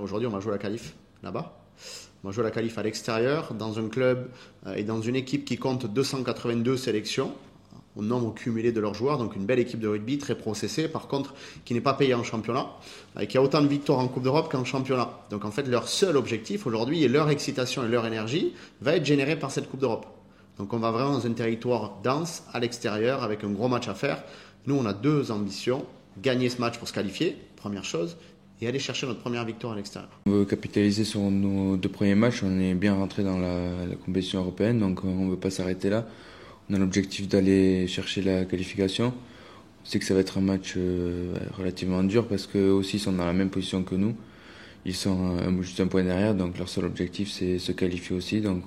Aujourd'hui, on va jouer la qualif là-bas. On va jouer la qualif à l'extérieur, dans un club et dans une équipe qui compte 282 sélections au nombre cumulé de leurs joueurs, donc une belle équipe de rugby très processée, par contre qui n'est pas payée en championnat et qui a autant de victoires en Coupe d'Europe qu'en championnat. Donc en fait leur seul objectif aujourd'hui et leur excitation et leur énergie va être générée par cette Coupe d'Europe. Donc on va vraiment dans un territoire dense à l'extérieur avec un gros match à faire. Nous on a deux ambitions, gagner ce match pour se qualifier, première chose, et aller chercher notre première victoire à l'extérieur. On veut capitaliser sur nos 2 premiers matchs, on est bien rentré dans la compétition européenne, donc on ne veut pas s'arrêter là. On a l'objectif d'aller chercher la qualification. On sait que ça va être un match relativement dur parce qu'eux aussi sont dans la même position que nous. Ils sont juste un point derrière, donc leur seul objectif c'est se qualifier aussi. Donc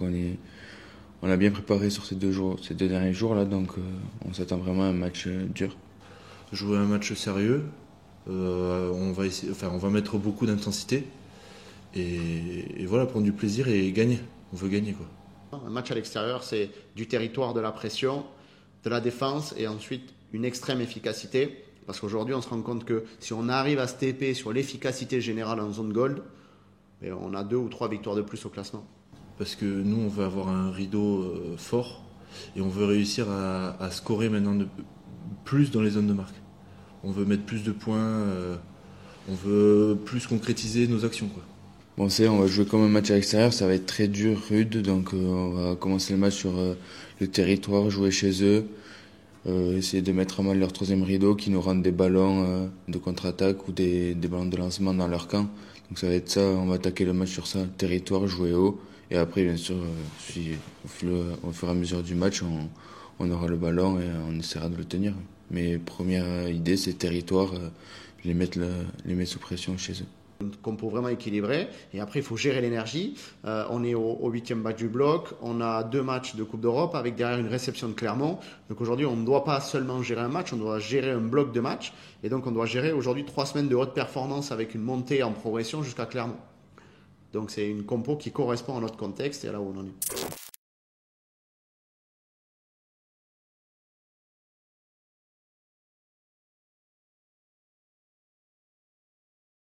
on a bien préparé sur ces 2 derniers jours là, donc on s'attend vraiment à un match dur. Jouer un match sérieux, on va mettre beaucoup d'intensité et voilà, prendre du plaisir et gagner. On veut gagner quoi. Un match à l'extérieur, c'est du territoire, de la pression, de la défense et ensuite une extrême efficacité. Parce qu'aujourd'hui, on se rend compte que si on arrive à se TP sur l'efficacité générale en zone gold, on a 2 ou 3 victoires de plus au classement. Parce que nous, on veut avoir un rideau fort et on veut réussir à scorer maintenant plus dans les zones de marque. On veut mettre plus de points, on veut plus concrétiser nos actions, quoi. Bon, on va jouer comme un match à l'extérieur, ça va être très dur, rude, donc on va commencer le match sur le territoire, jouer chez eux, essayer de mettre à mal leur 3e rideau qui nous rendent des ballons de contre-attaque ou des ballons de lancement dans leur camp. Donc ça va être ça, on va attaquer le match sur ça, territoire, jouer haut, et après bien sûr, au fur et à mesure du match, on aura le ballon et on essaiera de le tenir. Mais première idée, c'est territoire, les mettre sous pression chez eux. Une compo vraiment équilibrée et après il faut gérer l'énergie. On est au 8e match du bloc, on a 2 matchs de Coupe d'Europe avec derrière une réception de Clermont. Donc aujourd'hui on ne doit pas seulement gérer un match, on doit gérer un bloc de match et donc on doit gérer aujourd'hui 3 semaines de haute performance avec une montée en progression jusqu'à Clermont. Donc c'est une compo qui correspond à notre contexte et à là où on en est.